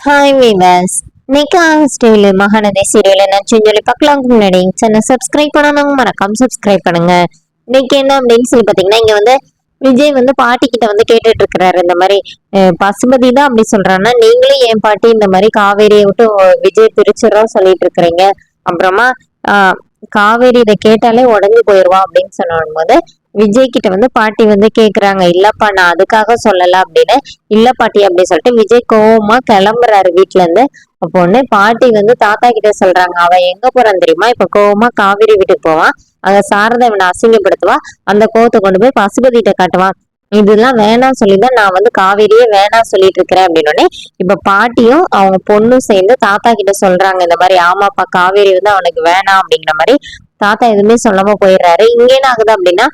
Hi viewers, இன்னைக்கு steel Mahanadi serial என்னன்னு சொல்லி பார்க்கலாம்க்கு முன்னாடி சேனல் சப்ஸ்கிரைப் பண்ணணும், மறக்காம சப்ஸ்கிரைப் பண்ணுங்க. இன்னைக்கு என்ன அப்படின்னு சொல்லி பார்த்தீங்கன்னா, இங்க வந்து விஜய் வந்து பாட்டி கிட்ட வந்து கேட்டுட்டு இருக்கிறாரு. இந்த மாதிரி பசுபதி தான் அப்படி சொல்றான்னா, நீங்களும் என் பாட்டி இந்த மாதிரி காவேரியை விட்டு விஜய் பிரிச்சுறோம் சொல்லிட்டு இருக்கிறீங்க. அப்புறமா காவேரி இதை கேட்டாலே உடஞ்சு போயிடுவா அப்படின்னு சொன்னும் போது விஜய் கிட்ட வந்து பாட்டி வந்து கேக்குறாங்க, இல்லப்பா நான் அதுக்காக சொல்லல அப்படின்னு. இல்ல பாட்டி அப்படின்னு சொல்லிட்டு விஜய் கோவமா கிளம்புறாரு வீட்டுல இருந்து. அப்போ உடனே பாட்டி வந்து தாத்தா கிட்ட சொல்றாங்க, அவன் எங்க போறான்னு தெரியுமா, இப்ப கோவமா காவேரி வீட்டுக்கு போவான், அங்க சாரதை அவனை அசிங்கப்படுத்துவா, அந்த கோவத்தை கொண்டு போய் பசுபதிட்ட காட்டுவான், இதெல்லாம் வேணாம் சொல்லிதான் நான் வந்து காவேரியே வேணாம் சொல்லிட்டு இருக்கிறேன் அப்படின்னு. இப்ப பாட்டியும் அவங்க பொண்ணும் சேர்ந்து தாத்தா கிட்ட சொல்றாங்க இந்த மாதிரி, ஆமாப்பா காவேரி வந்து அவனுக்கு வேணாம் அப்படிங்கிற மாதிரி. தாத்தா எதுவுமே சொல்லாம போயிடுறாரு. இங்க என்ன ஆகுது அப்படின்னா,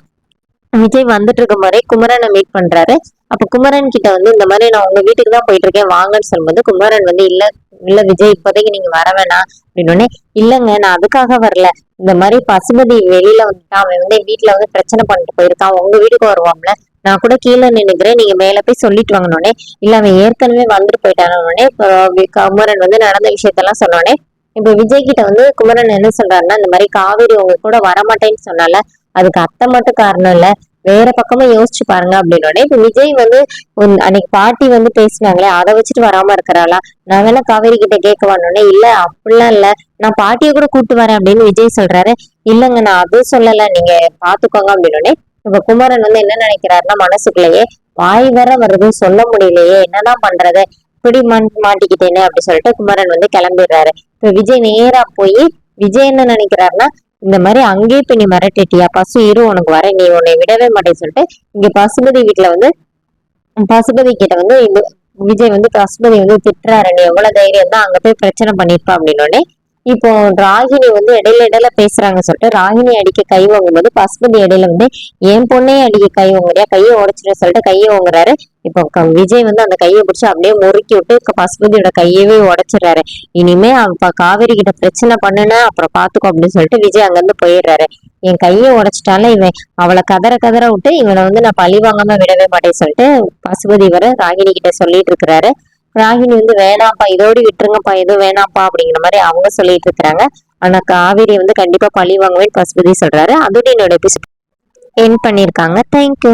விஜய் வந்துட்டு இருக்கும் போதே குமரனை மீட் பண்றாரு. அப்ப குமரன் கிட்ட வந்து இந்த மாதிரி நான் உங்க வீட்டுக்கு தான் போயிட்டு இருக்கேன் வாங்கன்னு சொல்லும்போது குமரன் வந்து இல்ல இல்ல விஜய் இப்போதைக்கு நீங்க வர வேணாம் அப்படின்னு. இல்லங்க நான் அதுக்காக வரல, இந்த மாதிரி பசுபதி வெளியில வந்துட்டான், அவன் வந்து வீட்டுல வந்து பிரச்சனை பண்ணிட்டு போயிருக்கான், உங்க வீட்டுக்கு வருவான்ல, நான் கூட கீழே நின்னுக்கிறேன், நீங்க மேல போய் சொல்லிட்டு வாங்கினோடனே. இல்ல அவன் ஏற்கனவே வந்துட்டு போயிட்டானே. குமரன் வந்து நடந்த விஷயத்தெல்லாம் சொன்னோடனே இப்ப விஜய் கிட்ட வந்து குமரன் என்ன சொல்றாருன்னா, இந்த மாதிரி காவேரி உங்க கூட வரமாட்டேன்னு சொன்னால அதுக்கு அத்தை மட்டும் காரணம் இல்ல, வேற பக்கமா யோசிச்சு பாருங்க அப்படின்னு. இப்ப விஜய் வந்து அன்னைக்கு பாட்டி வந்து பேசினாங்களே அதை வச்சுட்டு வராம இருக்கிறாளா, நான் வேணா காவேரி கிட்ட கேட்கவானோடனே, இல்ல அப்படிலாம் இல்ல, நான் பாட்டியை கூட கூட்டு வரேன் அப்படின்னு விஜய் சொல்றாரு. இல்லங்க நான் அதுவும் சொல்லல, நீங்க பாத்துக்கோங்க அப்படின்னு. இப்ப குமரன் வந்து என்ன நினைக்கிறாருன்னா, மனசுக்குள்ளேயே வாய் வர வருது சொல்ல முடியலையே, என்னதான் பண்றது, இப்படி மாட்டிக்கிட்டேனே அப்படி சொல்லிட்டு குமரன் வந்து கிளம்பிடுறாரு. இப்ப விஜய் நேரா போய் விஜய் என்ன நினைக்கிறாருன்னா, இந்த மாதிரி அங்கேயே போய் நீ மிரட்டிட்டியா, பசு இரு உனக்கு வர, நீ உன்னை விடவே மாட்டேன்னு சொல்லிட்டு இங்க பசுபதி வீட்டுல வந்து பசுபதி கிட்ட வந்து இந்த விஜய் வந்து பசுபதி வந்து திட்டுறாரு, நீ எவ்வளவு தைரியம் தான் அங்க போய் பிரச்சனை பண்ணிருப்ப அப்படின்னு. இப்போ ராகினி வந்து இடையில பேசுறாங்க சொல்லிட்டு ராகினி அடிக்க கை வாங்கும்போது பசுபதி இடையில வந்து என் பொண்ணே அடிக்க கை வாங்குறியா, கையை உடைச்சிட்டு சொல்லிட்டு கையை வாங்குறாரு. இப்போ விஜய் வந்து அந்த கையை பிடிச்சி அப்படியே முறுக்கி விட்டு பசுபதியோட கையவே உடைச்சிடுறாரு. இனிமே அப்ப காவேரி கிட்ட பிரச்சனை பண்ணுன அப்புறம் பாத்துக்கோ அப்படின்னு சொல்லிட்டு விஜய் அங்கிருந்து போயிடுறாரு. என் கையை உடைச்சிட்டால இவன் அவளை கதற விட்டு இவனை வந்து நான் பழி வாங்காம விடவே மாட்டேன்னு சொல்லிட்டு பசுபதி வர ராகினி கிட்ட சொல்லிட்டு இருக்கிறாரு. ராகினி வந்து வேணாம்ப்பா இதோடு விட்டுருங்கப்பா எதுவும் வேணாம்ப்பா அப்படிங்கிற மாதிரி அவங்க சொல்லிட்டு இருக்கிறாங்க. ஆனா காவேரி வந்து கண்டிப்பா பழி வாங்குவேன்னு பசுபதி சொல்றாரு. அதோட என்னோட எபிசோட் என் பண்ணிருக்காங்க. தேங்க்யூ.